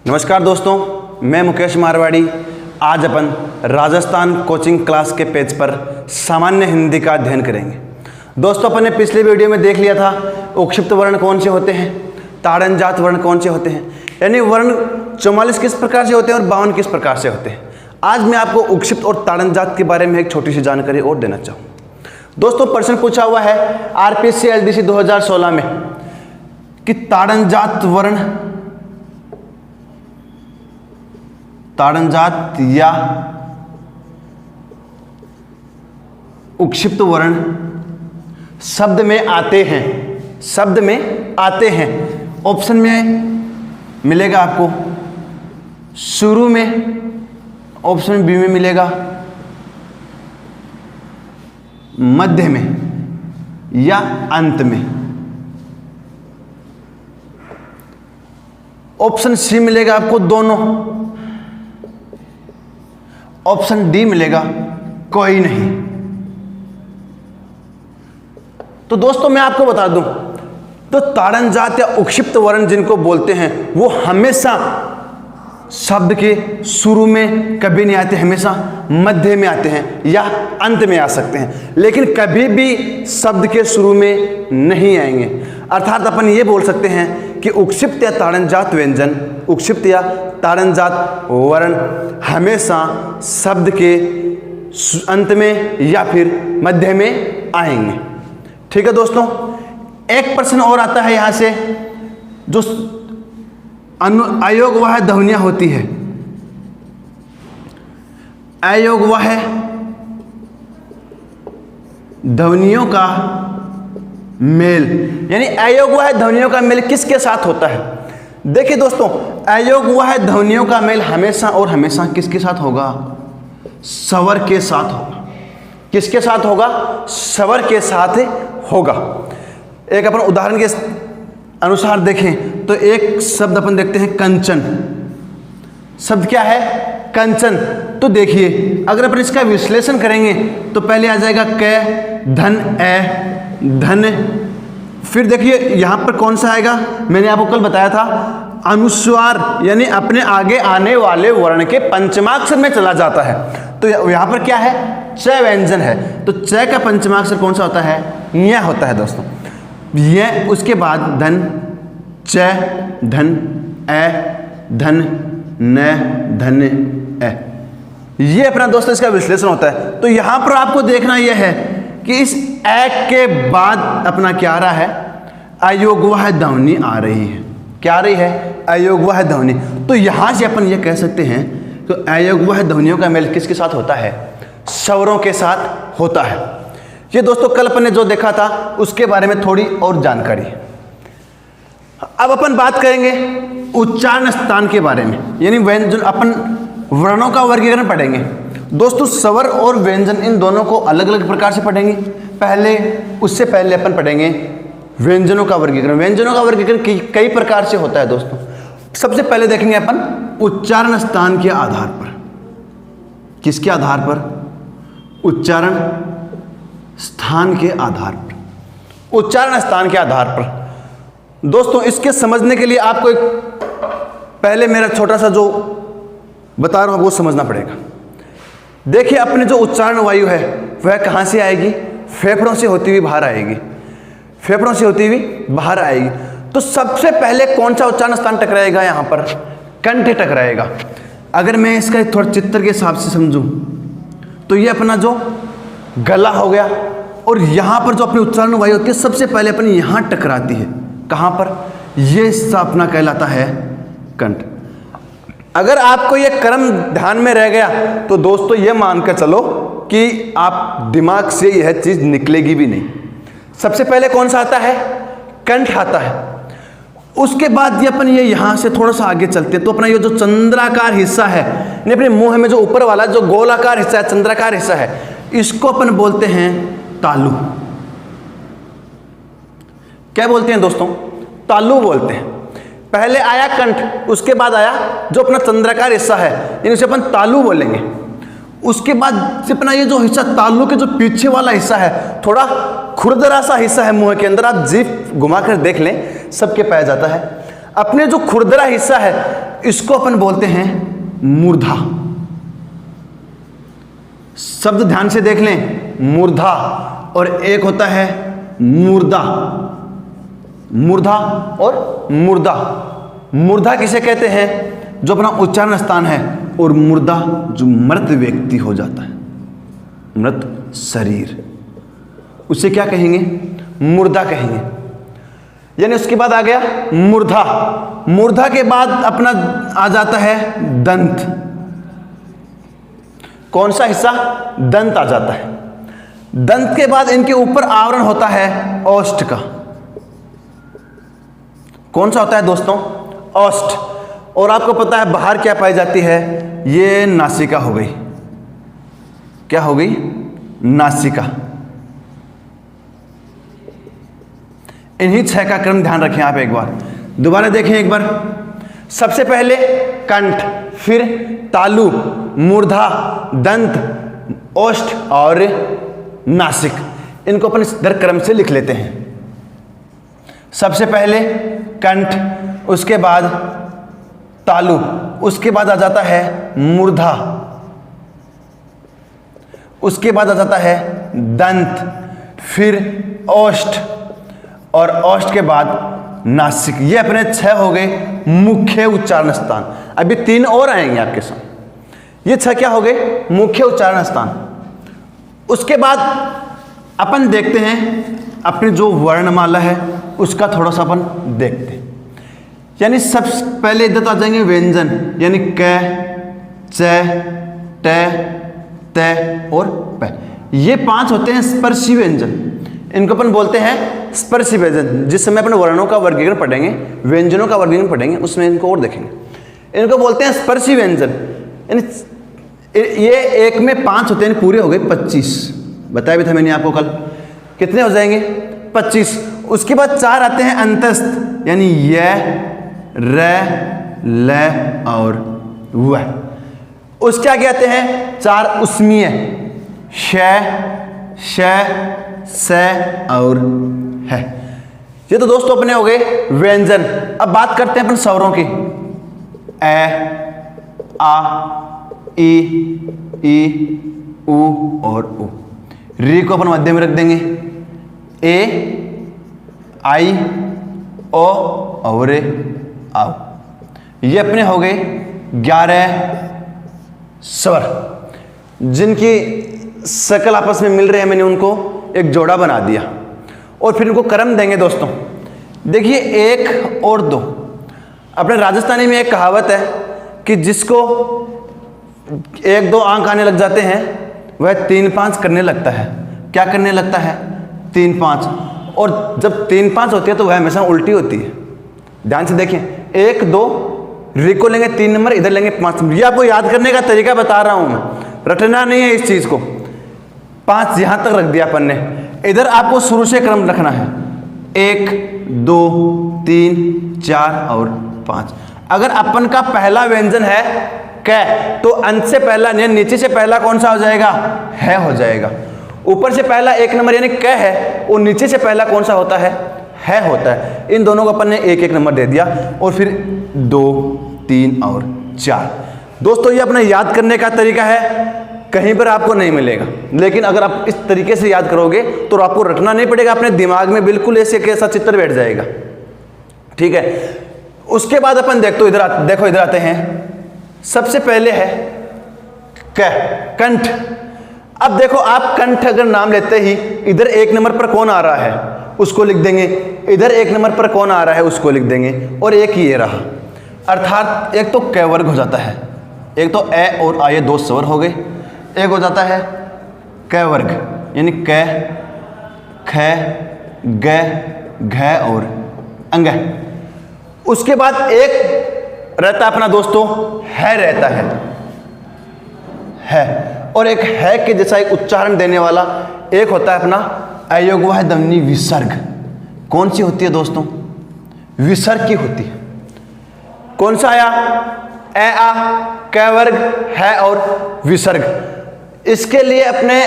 नमस्कार दोस्तों, मैं मुकेश मारवाड़ी। आज अपन राजस्थान कोचिंग क्लास के पेज पर सामान्य हिंदी का अध्ययन करेंगे। दोस्तों, अपन ने पिछले वीडियो में देख लिया था उक्षिप्त वर्ण कौन से होते हैं, ताड़नजात वर्ण कौन से होते हैं, यानी वर्ण 44 किस प्रकार से होते हैं और 52 किस प्रकार से होते हैं। आज मैं आपको उक्षिप्त और ताड़नजात के बारे में एक छोटी सी जानकारी और देना चाहूँ। दोस्तों, प्रश्न पूछा हुआ है आरपीएससी एलडीसी 2016 में कि ताड़नजात या उक्षिप्त वर्ण शब्द में आते हैं। ऑप्शन में मिलेगा आपको शुरू में, ऑप्शन बी में मिलेगा मध्य में या अंत में, ऑप्शन सी मिलेगा आपको दोनों, ऑप्शन डी मिलेगा कोई नहीं। तो दोस्तों, मैं आपको बता दूं तो ताड़नजात या उक्षिप्त वर्ण जिनको बोलते हैं वो हमेशा शब्द के शुरू में कभी नहीं आते, हमेशा मध्य में आते हैं या अंत में आ सकते हैं, लेकिन कभी भी शब्द के शुरू में नहीं आएंगे। अर्थात अपन ये बोल सकते हैं कि उक्षिप्त या ताड़नजात व्यंजन, उक्षिप्त या ताड़नजात वर्ण हमेशा शब्द के अंत में या फिर मध्य में आएंगे। ठीक है दोस्तों, एक प्रश्न और आता है यहां से, जो अयोग वह ध्वनियां होती है, अयोग वह ध्वनियों का मेल, यानी अयोग वह ध्वनियों का मेल किसके साथ होता है। देखिए दोस्तों, अयोग वह ध्वनियों का मेल हमेशा और हमेशा किसके साथ होगा? स्वर के साथ होगा। किसके साथ होगा? स्वर के साथ होगा। एक अपन उदाहरण के अनुसार देखें तो एक शब्द अपन देखते हैं कंचन। शब्द क्या है? कंचन। तो देखिए, अगर अपन इसका विश्लेषण करेंगे तो पहले आ जाएगा क, धन, ए, धन। फिर देखिए यहां पर कौन सा आएगा, मैंने आपको कल बताया था अनुस्वार, यानी अपने आगे आने वाले वर्ण के पंचमाक्षर में चला जाता है। तो यहां पर क्या है? च व्यंजन है। तो च का पंचमाक्षर कौन सा होता है? य होता है दोस्तों। ये उसके बाद धन, च, धन, ए, धन, न, धन, ए। ये अपना दोस्तों इसका विश्लेषण होता है। तो यहां पर आपको देखना यह है कि इस ए के बाद अपना क्या आ रहा है? अयोगवह ध्वनि आ रही है। क्या आ रही है? अयोगवह ध्वनि। तो यहां से अपन ये कह सकते हैं कि अयोगवह ध्वनियों का मेल किसके साथ होता है? स्वरों के साथ होता है। ये दोस्तों कल अपन ने जो देखा था उसके बारे में थोड़ी और जानकारी। अब अपन बात करेंगे उच्चारण स्थान के बारे में, यानी व्यंजन, अपन वर्णों का वर्गीकरण पढ़ेंगे। दोस्तों, स्वर और व्यंजन इन दोनों को अलग अलग प्रकार से पढ़ेंगे। उससे पहले अपन पढ़ेंगे व्यंजनों का वर्गीकरण। व्यंजनों का वर्गीकरण कई प्रकार से होता है दोस्तों। सबसे पहले देखेंगे अपन उच्चारण स्थान के आधार पर। किसके आधार पर? उच्चारण स्थान के आधार पर। उच्चारण स्थान के आधार पर दोस्तों, इसके समझने के लिए आपको एक पहले मेरा छोटा सा जो बता रहा हूं वो समझना पड़ेगा। देखिए, अपने जो उच्चारण वायु है वह कहां से आएगी? फेफड़ों से होती हुई बाहर आएगी। फेफड़ों से होती हुई बाहर आएगी। तो सबसे पहले कौन सा उच्चारण स्थान टकराएगा? यहां पर कंठ टकराएगा। अगर मैं इसका थोड़ा चित्र के हिसाब से समझूं तो ये अपना जो गला हो गया, और यहां पर जो अपनी उच्चारण वायु होती है सबसे पहले अपनी यहां टकराती है। कहां पर? ये हिस्सा अपना कहलाता है कंठ। अगर आपको ये क्रम ध्यान में रह गया तो दोस्तों ये मानकर चलो कि आप दिमाग से यह चीज निकलेगी भी नहीं। सबसे पहले कौन सा आता है? कंठ आता है। उसके बाद ये अपन ये यहां से थोड़ा सा आगे चलते हैं तो अपना ये जो चंद्राकार हिस्सा है, यानी अपने मुंह में जो ऊपर वाला जो गोलाकार हिस्सा है, चंद्राकार हिस्सा है, इसको अपन बोलते हैं तालु। क्या बोलते हैं दोस्तों? तालु बोलते हैं। पहले आया कंठ, उसके बाद आया जो अपना चंद्राकार हिस्सा है, इनसे अपन तालु बोलेंगे। उसके बाद से अपना ये जो हिस्सा तालु के जो पीछे वाला हिस्सा है, थोड़ा खुरदरा सा हिस्सा है मुंह के अंदर, आप जीभ घुमाकर देख लें, सबके पाया जाता है। अपने जो खुरदरा हिस्सा है इसको अपन बोलते हैं मूर्धा। शब्द ध्यान से देख लें, मूर्धा और एक होता है मुर्दा। मूर्धा और मुर्दा। मूर्धा किसे कहते हैं? जो अपना उच्चारण स्थान है, और मुर्दा जो मृत व्यक्ति हो जाता है, मृत शरीर, उसे क्या कहेंगे? मुर्दा कहेंगे। यानी उसके बाद आ गया मूर्धा। मूर्धा के बाद अपना आ जाता है दंत। कौन सा हिस्सा? दंत आ जाता है। दंत के बाद इनके ऊपर आवरण होता है ओष्ठ का। कौन सा होता है दोस्तों? ओष्ठ। और आपको पता है बाहर क्या पाई जाती है? ये नासिका हो गई। क्या हो गई? नासिका। इन्हीं 6 का क्रम ध्यान रखें आप एक बार, दोबारा देखें एक बार। सबसे पहले कंठ, फिर तालु, मूर्धा, दंत, ओष्ठ और नासिक। इनको अपन इस दर क्रम से लिख लेते हैं। सबसे पहले कंठ, उसके बाद तालु, उसके बाद आ जाता है मूर्धा, उसके बाद आ जाता है दंत, फिर ओष्ठ और ओष्ठ के बाद नासिक। ये अपने 6 हो गए मुख्य उच्चारण स्थान। अभी 3 और आएंगे आपके साथ। ये 6 क्या हो गए? मुख्य उच्चारण स्थान। उसके बाद अपन देखते हैं अपनी जो वर्णमाला है उसका थोड़ा सा अपन देखते हैं। यानी सबसे पहले इधर तो आ जाएंगे व्यंजन, यानी क, च, ट, त और प। ये 5 होते हैं स्पर्शी व्यंजन। इनको अपन बोलते हैं स्पर्शी व्यंजन। जिस समय अपन वर्णों का वर्गीकरण पढ़ेंगे, व्यंजनों का वर्गीकरण पढ़ेंगे, उसमें इनको और देखेंगे। इनको बोलते हैं स्पर्शी व्यंजन। यानी ये एक में 5 होते हैं, पूरे हो गए 25। बताया भी था मैंने आपको कल। कितने हो जाएंगे? 25। उसके बाद 4 आते हैं अंतस्थ, यानी य, र, ल और व। उसके आगे आते हैं 4 उष्मीय, श, श, स और है। ये तो दोस्तों अपने हो गए व्यंजन। अब बात करते हैं अपन स्वरों की। ए, आ, ई, उ और उ। री को अपन मध्य में रख देंगे। ए, आई, ओ और आओ। ये अपने हो गए 11 स्वर, जिनकी शकल आपस में मिल रहे हैं। मैंने उनको एक जोड़ा बना दिया और फिर इनको क्रम देंगे दोस्तों। देखिए 1 और 2। अपने राजस्थानी में एक कहावत है कि जिसको 1-2 आंक आने लग जाते हैं वह 3-5 करने लगता है। क्या करने लगता है? 3-5। और जब 3-5 होती है तो वह हमेशा उल्टी होती है। ध्यान से देखें, 1, 2, री को लेंगे 3 नंबर, इधर लेंगे 5 नंबर। ये आपको याद करने का तरीका बता रहा हूं मैं, रटना नहीं है इस चीज को। 5 यहां तक रख दिया अपन ने। इधर आपको शुरू से क्रम रखना है, 1, 2, 3, 4 और 5। अगर अपन का पहला व्यंजन है क, तो अंत से पहला यानी नीचे से पहला कौन सा हो जाएगा? है हो जाएगा। ऊपर से पहला 1 नंबर यानी क है, और नीचे से पहला कौन सा होता है? है होता है। इन दोनों को अपन ने 1-1 नंबर दे दिया, और फिर 2, 3 और 4। दोस्तों ये अपने याद करने का तरीका है, कहीं पर आपको नहीं मिलेगा। लेकिन अगर आप इस तरीके से याद करोगे तो आपको रटना नहीं पड़ेगा, अपने दिमाग में बिल्कुल ऐसे कैसा चित्र बैठ जाएगा। ठीक है। उसके बाद अपन देखो इधर आते हैं। सबसे पहले है क, कंठ। अब देखो आप कंठ अगर नाम लेते ही इधर 1 नंबर पर कौन आ रहा है उसको लिख देंगे, इधर 1 नंबर पर कौन आ रहा है उसको लिख देंगे, और एक ये रहा। अर्थात एक तो क वर्ग हो जाता है, एक तो ए और आ, ये 2 स्वर हो गए। एक हो जाता है क वर्ग, यानी क, ख, ग, घ और अंग। उसके बाद एक रहता अपना दोस्तों है रहता है, और एक है के जैसा एक उच्चारण देने वाला एक होता है अपना अयोगवाह ध्वनि विसर्ग। कौन सी होती है दोस्तों? विसर्ग की होती है। कौन सा आया? ए, आ, क वर्ग, है और विसर्ग। इसके लिए अपने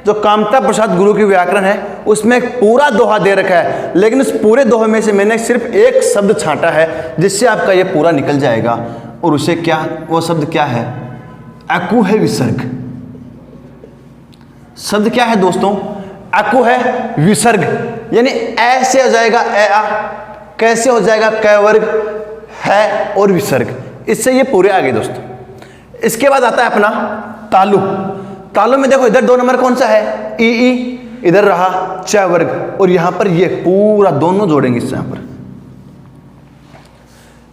जो कामता प्रसाद गुरु की व्याकरण है उसमें एक पूरा दोहा दे रखा है, लेकिन उस पूरे दोहे में से मैंने सिर्फ एक शब्द छांटा है जिससे आपका ये पूरा निकल जाएगा। और उसे क्या, वो शब्द क्या है? अकु है विसर्ग। शब्द क्या है दोस्तों? अकु है विसर्ग, यानी ऐसे हो जाएगा ए आ, कैसे हो जाएगा कै वर्ग है और विसर्ग, इससे ये पूरे आ गए दोस्तों। इसके बाद आता है अपना तालु। तालु में देखो इधर 2 नंबर कौन सा है? ई ई, इधर रहा च वर्ग, और यहां पर ये पूरा दोनों जोड़ेंगे इससे। यहां पर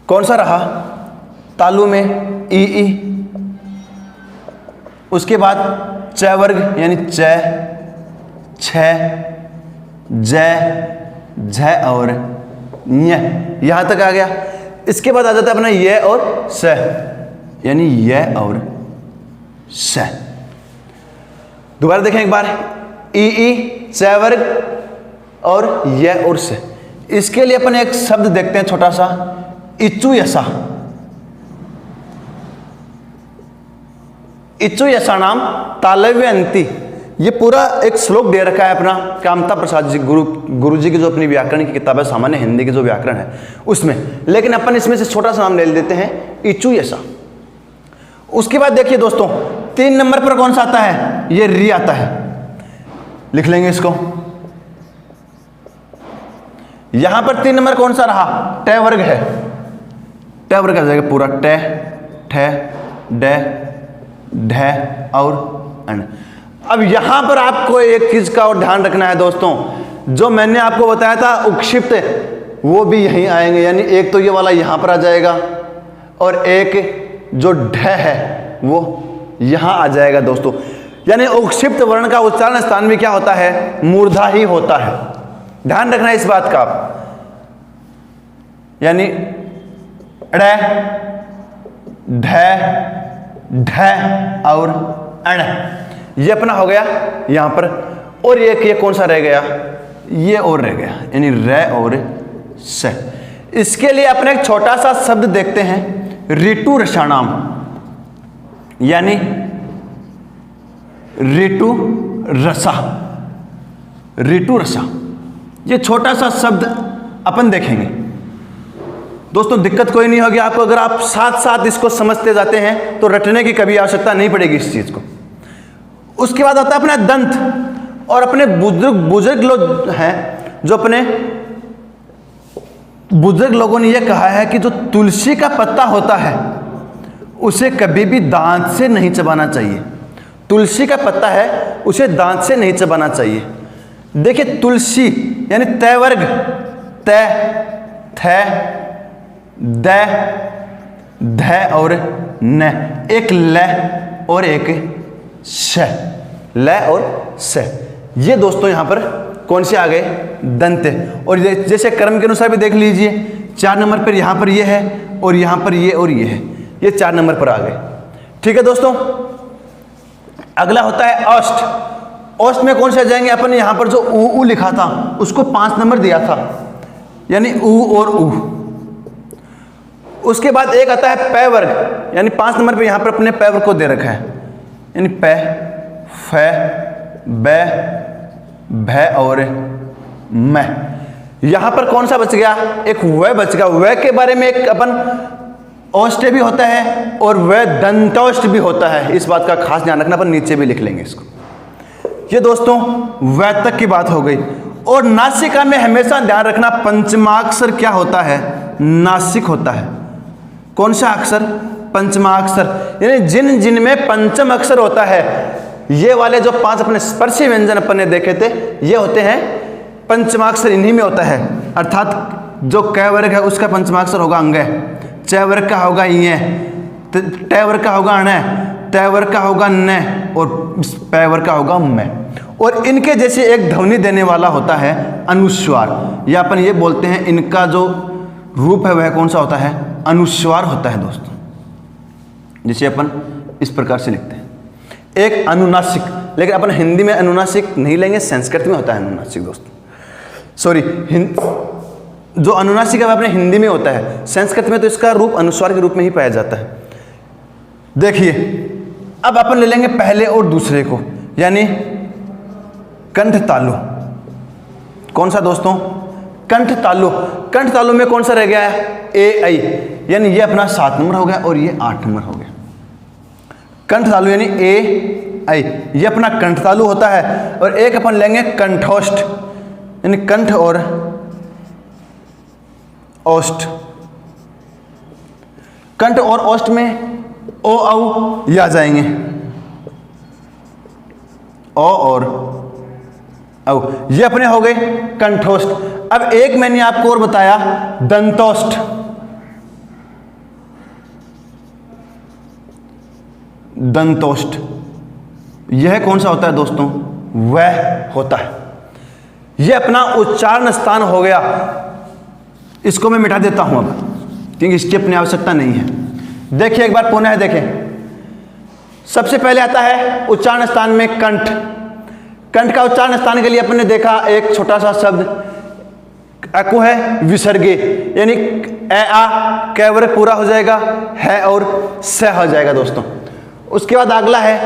कौन सा रहा तालु में? ई ई, उसके बाद च वर्ग यानी च, छ, ज, झ और ञ, यहां तक आ गया। इसके बाद आ जाता है अपना ये और स, यानी ये और स। दोबारा देखें एक बार, ई ई, च वर्ग और ये और स। इसके लिए अपन एक शब्द देखते हैं छोटा सा, इच्चु यसा। इच्चु यसा नाम तालव्य अंति, ये पूरा एक श्लोक दे रखा है अपना कामता प्रसाद जी गुरु जी की जो अपनी व्याकरण की किताब है, सामान्य हिंदी की जो व्याकरण है उसमें, लेकिन अपन इसमें से छोटा सा नाम ले लेते हैं, इच्चु यसा। उसके बाद देखिए दोस्तों 3 नंबर पर कौन सा आता है? ये री आता है, लिख लेंगे इसको। यहां पर 3 नंबर कौन सा रहा? ट वर्ग है, ट वर्ग आ जाएगा पूरा, ट, ठ, ड, ढ और अण। अब यहां पर आपको एक चीज का और ध्यान रखना है दोस्तों, जो मैंने आपको बताया था उक्षिप्त, वो भी यहीं आएंगे, यानी एक तो ये वाला यहां पर आ जाएगा और एक जो ढ है वो यहां आ जाएगा दोस्तों। यानी उक्षिप्त वर्ण का उच्चारण स्थान भी क्या होता है? मूर्धा ही होता है। ध्यान रखना इस बात का आप, यानी ड़, ढ, ढ और अण, ये अपना हो गया यहां पर। और ये कौन सा रह गया? ये और रह गया, यानी र और स। इसके लिए अपने एक छोटा सा शब्द देखते हैं, ऋतु रसाणाम, यानी ऋतु रसा, ऋतु रसा। ये छोटा सा शब्द अपन देखेंगे दोस्तों। दिक्कत कोई नहीं होगी आपको, अगर आप साथ साथ इसको समझते जाते हैं तो रटने की कभी आवश्यकता नहीं पड़ेगी इस चीज को। उसके बाद आता है अपना दंत, और अपने बुजुर्ग लोग हैं, जो अपने बुजुर्ग लोगों ने यह कहा है कि जो तुलसी का पत्ता होता है उसे कभी भी दांत से नहीं चबाना चाहिए। तुलसी का पत्ता है उसे दांत से नहीं चबाना चाहिए। देखिए तुलसी यानी तय वर्ग, तय, थ, द, ध और न, एक ल और एक श, ल और स। ये दोस्तों यहां पर कौन से आ गए? दंत। और जैसे कर्म के अनुसार भी देख लीजिए, 4 नंबर पर यहां पर ये है और यहां पर ये और ये है, ये 4 नंबर पर आ गए। ठीक है दोस्तों, अगला होता है औष्ठ। औष्ठ में कौन से आ जाएंगे? अपन यहां पर जो ऊ लिखा था उसको 5 नंबर दिया था, यानी ऊ और ऊ। उसके बाद एक आता है पै वर्ग, यानी 5 नंबर पे यहां पर अपने पै वर्ग को दे रखा है, यानी पै, फ, ब, भ और म। यहां पर कौन सा बच गया? एक व बच गया। व के बारे में एक अपन औष्ठ भी होता है और व दंतौष्ठ भी होता है, इस बात का खास ध्यान रखना, अपन नीचे भी लिख लेंगे इसको। ये दोस्तों व तक की बात हो गई। और नासिका में हमेशा ध्यान रखना पंचमाक्षर क्या होता है? नासिक होता है। कौन सा अक्षर? पंचमाक्षर, यानी जिन जिन में पंचम अक्षर होता है, ये वाले जो 5 अपने स्पर्शी व्यंजन अपन ने देखे थे ये होते हैं पंचमाक्षर, इन्हीं में होता है। अर्थात जो क वर्ग है उसका पंचमाक्षर होगा अंग, च वर्ग का होगा य, ट वर्ग का होगा अण, त वर्ग का होगा न और प वर्ग का होगा म। और इनके जैसे एक ध्वनि देने वाला होता है अनुस्वार, या अपन ये बोलते हैं इनका जो रूप है वह कौन सा होता है? अनुस्वार होता है दोस्तों। जिसे अपन इस प्रकार से लिखते हैं, एक अनुनासिक। लेकिन अपन हिंदी में अनुनासिक नहीं लेंगे, संस्कृत में होता है अनुनासिक दोस्तों। सॉरी, जो अनुनासिक है वह अपने हिंदी में होता है, संस्कृत में तो इसका रूप अनुस्वार के रूप में ही पाया जाता है। देखिए अब अपन ले लेंगे पहले और दूसरे को, यानी कंठ तालु। कौन सा दोस्तों? कंठ तालु। कंठ तालु में कौन सा रह गया है? ए आई। यानी ये अपना 7 नंबर हो गया और ये 8 नंबर हो गया। कंठ तालु यानी ए आई, ये अपना कंठ तालु होता है। और एक अपन लेंगे कंठोष्ठ यानी कंठ और ओष्ठ। कंठ और ओष्ठ में ओ औ ये आ जाएंगे, ओ और औ, ये अपने हो गए कंठोष्ठ। अब एक मैंने आपको और बताया दंतोष्ठ। दंतोष्ठ यह कौन सा होता है दोस्तों? वह होता है, यह अपना उच्चारण स्थान हो गया। इसको मैं मिटा देता हूं अब, क्योंकि इसकी अपनी आवश्यकता नहीं है। देखिए एक बार पुनः देखें। सबसे पहले आता है उच्चारण स्थान में कंठ। कंठ का उच्चारण स्थान के लिए अपन ने देखा एक छोटा सा शब्द अकु है विसर्गे, यानी ए आ कै वर्ग पूरा हो जाएगा, है और स हो जाएगा दोस्तों। उसके बाद अगला है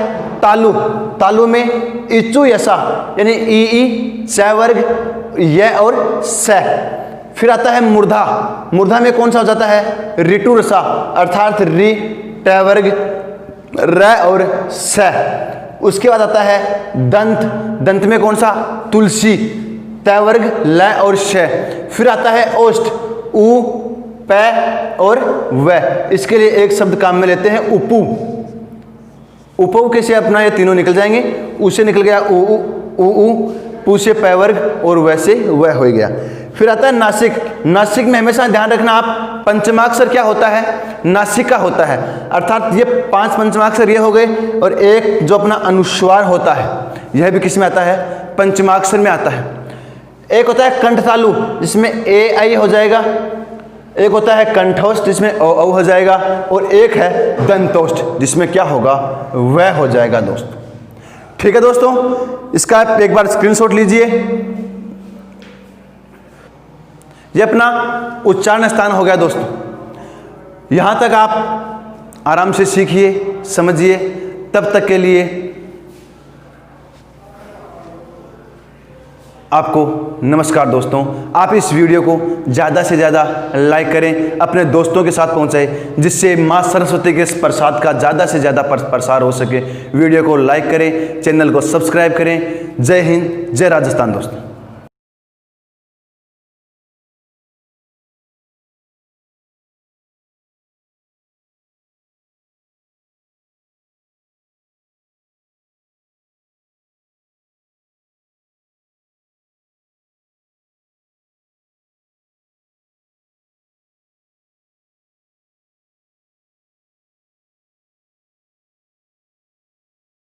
तालु। तालु में इचु यसा यानी ई स वर्ग य और स। फिर आता है मूर्धा। मूर्धा में कौन सा हो जाता है? ऋतु रसा अर्थात रि ट वर्ग र और स। उसके बाद आता है दंत। दंत में कौन सा? तुलसी त वर्ग ल और श। फिर आता है ओष्ठ उ प और व। इसके लिए एक शब्द काम में लेते हैं उपु। उपु के से अपना ये तीनों निकल जाएंगे। उसे निकल गया उ पु से प वर्ग और वैसे वह हो गया। फिर आता है नासिक। नासिक में हमेशा ध्यान रखना आप, पंचमाक्षर क्या होता है? नासिका होता है, अर्थात ये 5 पंचमाक्षर ये हो गए और एक जो अपना अनुस्वार होता है यह भी किस में आता है? पंचमाक्षर में आता है। एक होता है कंठ तालु जिसमें ए आई हो जाएगा, एक होता है कंठोष्ठ जिसमें ओ औ हो जाएगा, और एक है दंतोष्ठ जिसमें क्या होगा? वह हो जाएगा दोस्तों। ठीक है दोस्तों, इसका एक बार स्क्रीनशॉट लीजिए। ये अपना उच्चारण स्थान हो गया दोस्तों। यहां तक आप आराम से सीखिए, समझिए। तब तक के लिए आपको नमस्कार दोस्तों। आप इस वीडियो को ज़्यादा से ज़्यादा लाइक करें, अपने दोस्तों के साथ पहुंचाएं, जिससे माँ सरस्वती के प्रसाद का ज़्यादा से ज़्यादा प्रसार हो सके। वीडियो को लाइक करें, चैनल को सब्सक्राइब करें। जय हिंद, जय राजस्थान दोस्तों।